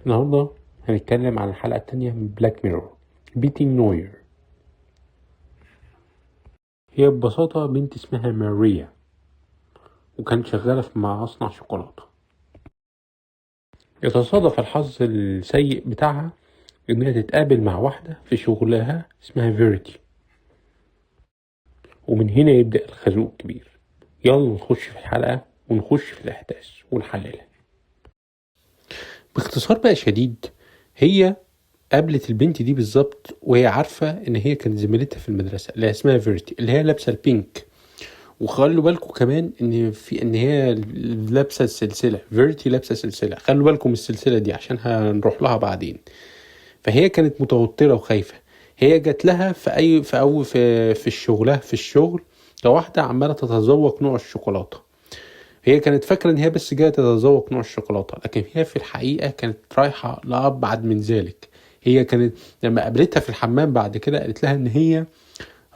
النهاردة هنتكلم عن الحلقة التانية من بلاك ميرور، بيتي نوير. هي ببساطة بنت اسمها ماريا، وكانت شغالة في مصنع شوكولاتة. يتصادف الحظ السيء بتاعها إنها تتقابل مع واحدة في شغلها اسمها فيريتي، ومن هنا يبدأ الخازوق الكبير. يلا نخش في الحلقة ونخش في الأحداث ونحللها. باختصار بقى شديد، هي قابلت البنت دي بالظبط وهي عارفة ان هي كانت زميلتها في المدرسة اللي اسمها فيرتي، اللي هي لابسة البينك. وخلوا بالكم كمان ان هي لابسة السلسلة، فيرتي لابسة سلسلة. خلوا بالكم السلسلة دي عشان هنروح لها بعدين. فهي كانت متوترة وخايفة. هي جات لها في الشغل كواحدة عمالة تتذوق نوع الشوكولاتة. هي كانت فاكرة ان هي بس جاية تتذوق نوع الشوكولاتة، لكن هي في الحقيقة كانت رايحة لأبعد من ذلك. هي كانت لما قابلتها في الحمام بعد كده قالت لها ان هي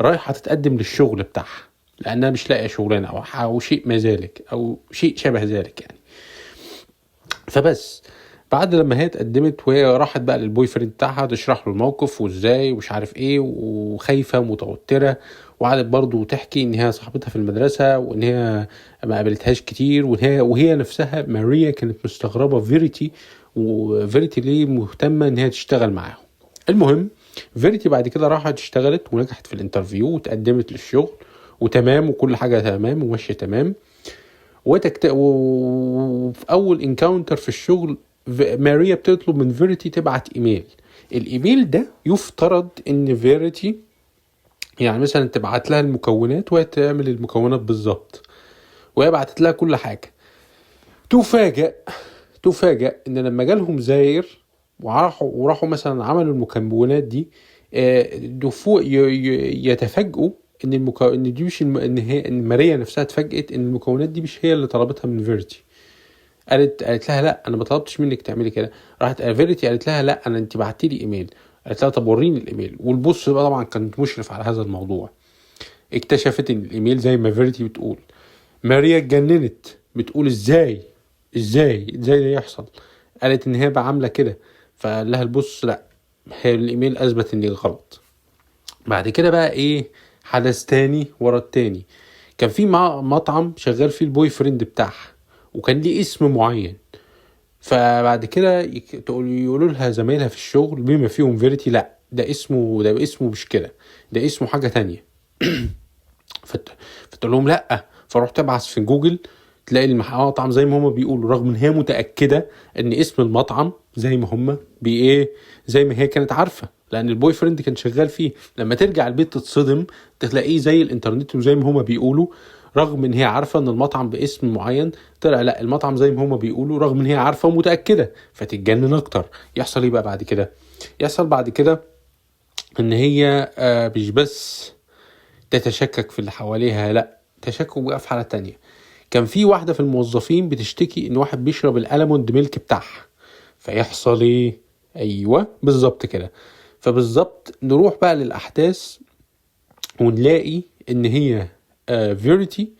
رايحة تتقدم للشغل بتاعها، لانها مش لاقية شغلانة او شيء ما ذلك او شيء شبه ذلك يعني. فبس بعد لما هي اتقدمت وهي راحت بقى للبوي فريند بتاعها تشرح له الموقف وازاي ومش عارف ايه، وخايفه ومتوتره. وقعدت برضو تحكي ان هي صاحبتها في المدرسه وان هي ما قابلتهاش كتير، وهي نفسها ماريا كانت مستغربه وفيريتي ليه مهتمه ان هي تشتغل معاهم. المهم فيريتي بعد كده راحت اشتغلت ونجحت في الانترفيو وتقدمت للشغل وتمام وكل حاجه تمام وماشيه تمام. وفي اول انكاونتر في الشغل ماريا بتطلب من فيريتي تبعت ايميل. الايميل ده يفترض ان فيريتي يعني مثلا تبعت لها المكونات وهي تعمل المكونات بالظبط، وهي بعتت لها كل حاجه. تفاجأ ان لما جالهم زاير وراحوا مثلا عملوا المكونات دي، يتفاجئوا ان دي مش ان ماريا نفسها اتفاجئت ان المكونات دي مش هي اللي طلبتها من فيرتي. قالت لها لا انا ما طلبتش منك تعملي كده. راحت فيرتي قالت لها لا انت بعتي لي ايميل. قالت لها طب وريني الايميل. والبص بقى طبعا كانت مشرف على هذا الموضوع. اكتشفت ان الايميل زي ما فيرتي بتقول. ماريا اتجننت بتقول ازاي ده يحصل. قالت ان هي بقى عامله كده. فقال لها البص لا، هي الايميل اثبت اني غلط. بعد كده بقى ايه حدث تاني ورا التاني. كان في مطعم شغال فيه البوي فريند بتاعها وكان ليه اسم معين. فبعد كده يقولوا لها زمايلها في الشغل بما فيهم فيريتي لا ده اسمه مش كده، ده اسمه حاجة تانية. فتقول لهم لا. فروح تبعث في جوجل تلاقي المطعم زي ما هما بيقولوا، رغم ان هي متأكدة ان اسم المطعم زي ما هما زي ما هي كانت عارفة، لان البوي فريند كان شغال فيه. لما ترجع البيت تتصدم تلاقيه زي الانترنت وزي ما هما بيقولوا، رغم ان هي عارفة ان المطعم باسم معين طلع لا المطعم زي ما هما بيقولوا، رغم ان هي عارفة ومتأكدة. فتتجنن اكتر. يحصل ايه بقى بعد كده؟ يحصل بعد كده ان هي مش بس تتشكك في اللي حواليها، لا تشكك بقى في حالة تانية. كان في واحدة في الموظفين بتشتكي ان واحد بيشرب الألموند ميلك بتاعها. فيحصل ايه؟ ايوه بالظبط كده. فبالظبط نروح بقى للأحداث ونلاقي ان هي فيريتي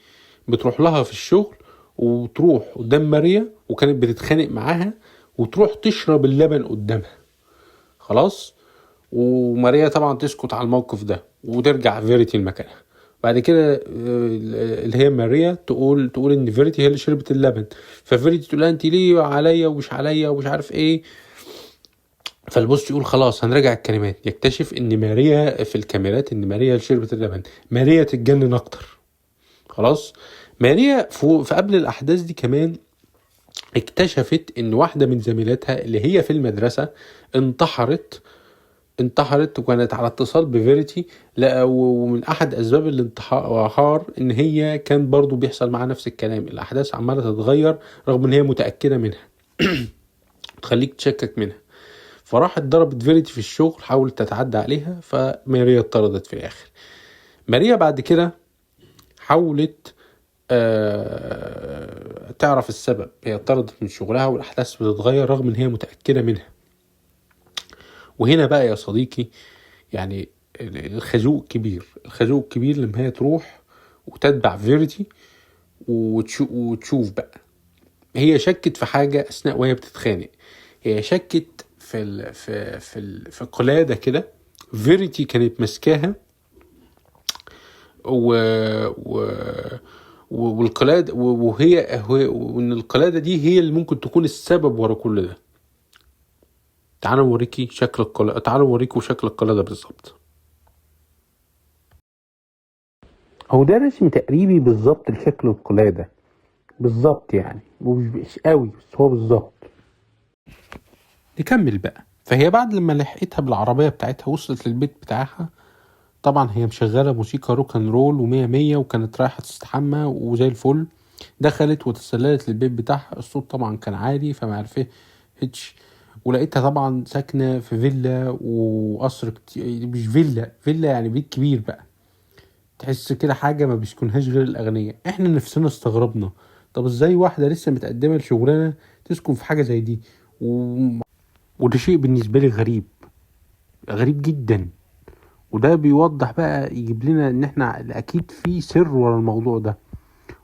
بتروح لها في الشغل وتروح قدام ماريا وكانت بتتخانق معاها وتروح تشرب اللبن قدامها. خلاص. وماريا طبعا تسكت على الموقف ده وترجع فيريتي لمكانها. بعد كده اللي هي ماريا تقول ان فيريتي هي اللي شربت اللبن. ففيريتي تقول لها انت ليه عليا ومش عليا ومش عارف ايه. فالبوس يقول خلاص هنراجع الكلمات. يكتشف ان ماريا في الكاميرات ان ماريا اللي شربت اللبن. ماريا تتجنن اكتر. خلاص. ماريا في قبل الاحداث دي كمان اكتشفت ان واحدة من زميلاتها اللي هي في المدرسة انتحرت وكانت على اتصال بفيريتي. لا، ومن احد اسباب الانتحار ان هي كان برضو بيحصل معها نفس الكلام. الاحداث عمالة تتغير رغم ان هي متأكدة منها. تخليك تشكك منها. فراحت ضربت فيريتي في الشغل، حاولت تتعدى عليها، فماريا اتطردت في الاخر. ماريا بعد كده حاولت تعرف السبب. هي اتطردت من شغلها والاحداث بتتغير رغم ان هي متأكدة منها. وهنا بقى يا صديقي يعني الخازوق كبير لما هي تروح وتتبع فيريتي وتشوف بقى. هي شكت في حاجة أثناء وهي بتتخانق. هي شكت في قلادة كده، فيريتي كانت ماسكاها، و و والقلادة، وان القلادة دي هي اللي ممكن تكون السبب ورا كل ده. تعالوا اوريكي شكل القلادة، تعالوا اوريكم شكل القلادة بالظبط. هو ده رسم تقريبي بالظبط لشكل القلادة بالظبط، يعني مش قوي بس هو بالظبط. نكمل بقى. فهي بعد لما لحقتها بالعربية بتاعتها وصلت للبيت بتاعها، طبعا هي مشغلة موسيقى روك اند رول ومية مية، وكانت رايحة تستحمى وزي الفل. دخلت وتسللت للبيت بتاعها، الصوت طبعا كان عالي فما عرفتش، ولقيتها طبعا ساكنة في فيلا وقصر مش فيلا يعني بيت كبير بقى، تحس كده حاجة ما بيسكنهاش غير الأغنياء. احنا نفسنا استغربنا، طب ازاي واحدة لسه متقدمة لشغلانة تسكن في حاجة زي دي؟ وده شيء بالنسبة لي غريب جدا. وده بيوضح بقى، يجيب لنا ان احنا اكيد في سر ورا الموضوع ده.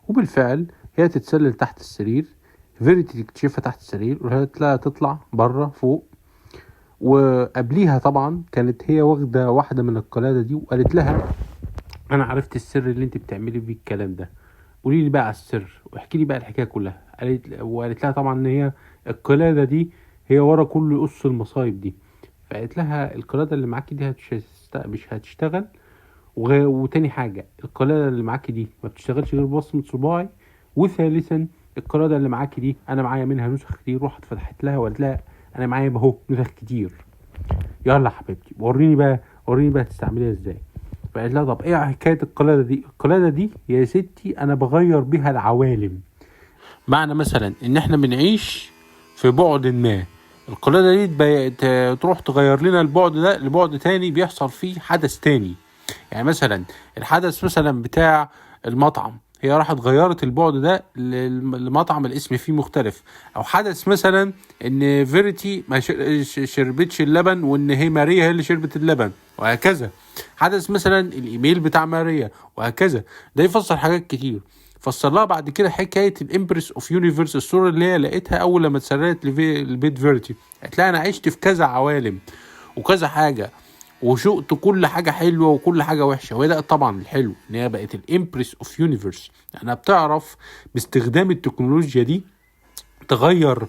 وبالفعل هي تتسلل تحت السرير، فيريتي تكتشفها تحت السرير وقالت لها تطلع بره فوق. وقبليها طبعا كانت هي واخده واحده من القلاده دي وقالت لها انا عرفت السر اللي انت بتعملي بيه الكلام ده، قولي لي بقى على السر واحكي لي بقى الحكايه كلها. وقالت لها طبعا ان هي القلاده دي هي ورا كل قص المصايب دي. فقالت لها القلاده اللي معاكي دي مش هتشتغل، وتاني حاجة القلادة اللي معاكي دي ما بتشتغلش غير ببصمة صباعي، وثالثا القلادة اللي معاكي دي انا معايا منها نسخ كتير. رحت فتحت لها وقالت لها انا معايا اهو نسخ كتير، يلا حبيبتي وريني بقى تستعمليها ازاي. فقالت لها طب ايه حكاية القلادة دي يا ستي؟ انا بغير بيها العوالم. معنى مثلا ان احنا بنعيش في بعد ما، القلادة دي تروح تغير لنا البعد ده لبعد تاني بيحصل فيه حدث تاني. يعني مثلا الحدث مثلا بتاع المطعم، هي راحت غيرت البعد ده لمطعم الاسم فيه مختلف. او حدث مثلا ان فيريتي ما شربتش اللبن وان هي ماريا هي اللي شربت اللبن، وهكذا. حدث مثلا الايميل بتاع ماريا، وهكذا. ده يفسر حاجات كتير. فسر لها بعد كده حكايه الامبرس اوف يونيفرس، الصوره اللي هي لقيتها اول لما اتسرقت لبيت فيريتي. قالت لها انا عشت في كذا عوالم وكذا حاجه، وشقت كل حاجه حلوه وكل حاجه وحشه. وهي ده طبعا الحلو، ان هي بقت الامبرس اوف يونيفرس، يعني بتعرف باستخدام التكنولوجيا دي تغير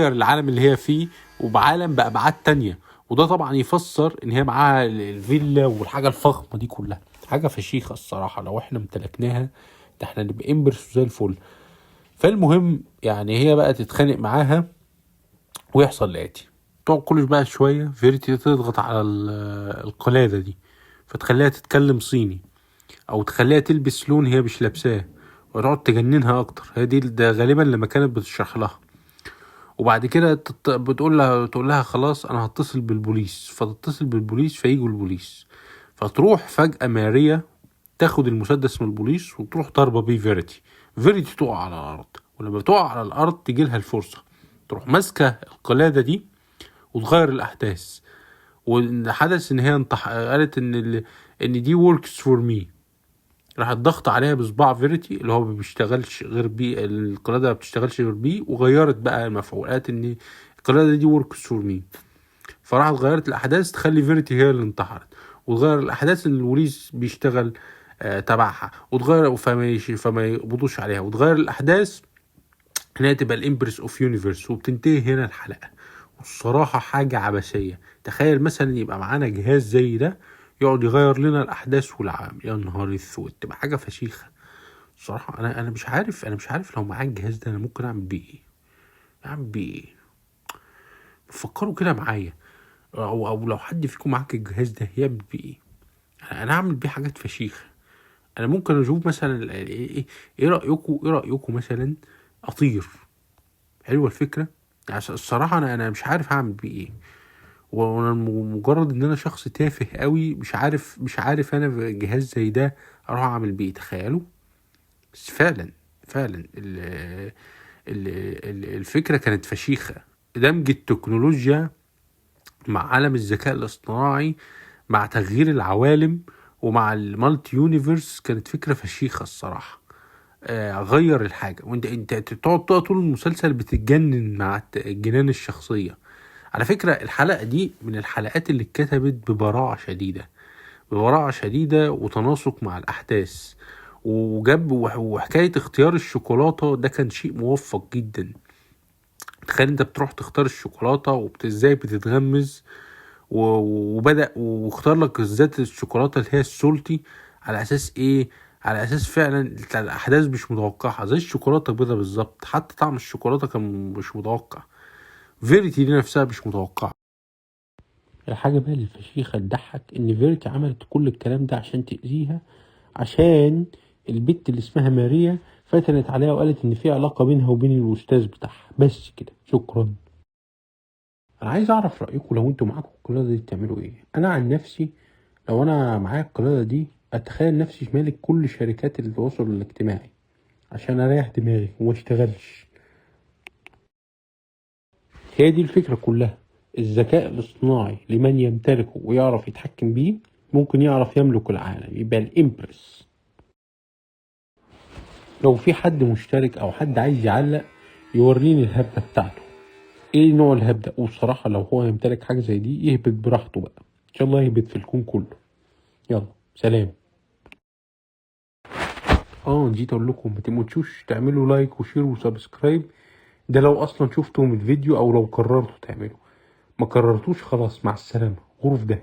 العالم اللي هي فيه وبعالم بأبعاد تانية. وده طبعا يفسر ان هي معاها الفيلا والحاجه الفخمه دي كلها. حاجه فشيخه الصراحه، لو احنا امتلكناها ده احنا نبقى امبرس زي الفل. فالمهم يعني هي بقى تتخانق معاها ويحصل الاتي. تقعد كل بقى شويه فيريتي تضغط على القلاده دي، فتخليها تتكلم صيني او تخليها تلبس لون هي مش لابساه، وتقعد تجننها اكتر. هي دي ده غالبا لما كانت بتشرح لها. وبعد كده تقول لها خلاص انا هتصل بالبوليس، فتتصل بالبوليس فييجوا البوليس. فتروح فجأة ماريا تاخد المسدس من البوليس وتروح ضربة بيه فيريتي تقع على الارض. ولما تقع على الارض تجيلها الفرصة تروح ماسكة القلادة دي وتغير الاحداث. والحدث ان هي قالت ان دي works for me. راح ضغط عليها بصباع فيريتي اللي هو ما بيشتغلش غير بيه، القلادة ما بتشتغلش غير بيه، وغيرت بقى المفعولات ان القلادة دي works for me. فراحت غيرت الاحداث تخلي فيريتي هي اللي انتحرت، وتغير الاحداث ان البوليس بيشتغل تبعها، وتغير فما يقبضوش عليها، وتغير الاحداث ان هي تبقى الامبرس اوف يونيفرس. وبتنتهي هنا الحلقة. والصراحة حاجة عبثية. تخيل مثلا يبقى معانا جهاز زي ده يقعد يغير لنا الاحداث والعالم، يا نهار اسود، تبقى حاجة فشيخة الصراحة. انا مش عارف لو معايا الجهاز ده انا ممكن اعمل بيه ايه. فكروا كده معايا، او لو حد فيكم معاك الجهاز ده يعمل بيه ايه. انا اعمل بيه حاجات فشيخة. انا ممكن اشوف مثلا ايه رأيكم مثلا اطير. حلوة الفكرة. يعني الصراحة انا مش عارف اعمل بيه ايه. وانا مجرد ان انا شخص تافه قوي، مش عارف انا في جهاز زي ده اروح اعمل بيه. تخيلوا. بس فعلا الفكرة كانت فشيخة. دمج التكنولوجيا مع عالم الذكاء الاصطناعي مع تغيير العوالم ومع المالتي يونيفرس كانت فكرة فشيخة الصراحة. غير الحاجة. وانت تقعد طول المسلسل بتتجنن مع الجنان الشخصية. على فكرة الحلقة دي من الحلقات اللي اتكتبت ببراعة شديدة، ببراعة شديدة وتناسق مع الأحداث، وحكاية اختيار الشوكولاتة ده كان شيء موفق جدا. تخيل انت بتروح تختار الشوكولاتة وازاي بتتغمز، وبدأ واختار لك ذات الشوكولاتة اللي هي السولتي على أساس ايه؟ على أساس فعلا الأحداث مش متوقعها زي الشوكولاتة البيضاء بالظبط، حتى طعم الشوكولاتة كان مش متوقع، فيريتي دي نفسها مش متوقعة. الحاجة بقى الفشيخة تضحك ان فيريتي عملت كل الكلام ده عشان تأذيها، عشان البت اللي اسمها ماريا فتنت عليها وقالت ان في علاقة بينها وبين الأستاذ بتاعها. بس كده، شكرا. انا عايز اعرف رأيكم لو انتوا معاكم القلادة دي تعملوا ايه؟ انا عن نفسي لو انا معايا القلادة دي اتخيل نفسي مالك كل شركات التواصل الاجتماعي عشان اريح دماغي وما اشتغلش. هي دي الفكرة كلها. الذكاء الاصطناعي لمن يمتلكه ويعرف يتحكم بيه ممكن يعرف يملك العالم، يبقى الامبرس. لو في حد مشترك او حد عايز يعلق يوريني الهبدة بتاعته، ايه نوع الهبدة، وبصراحة لو هو يمتلك حاجة زي دي يهبط براحته بقى، ان شاء الله يهبط في الكون كله. يلا سلام. نسيت اقول لكم ما تنسوش تعملوا لايك وشير وسبسكرايب، ده لو اصلا شفتم الفيديو او لو قررتوا تعملوا، ما قررتوش خلاص مع السلامة، غرف ده.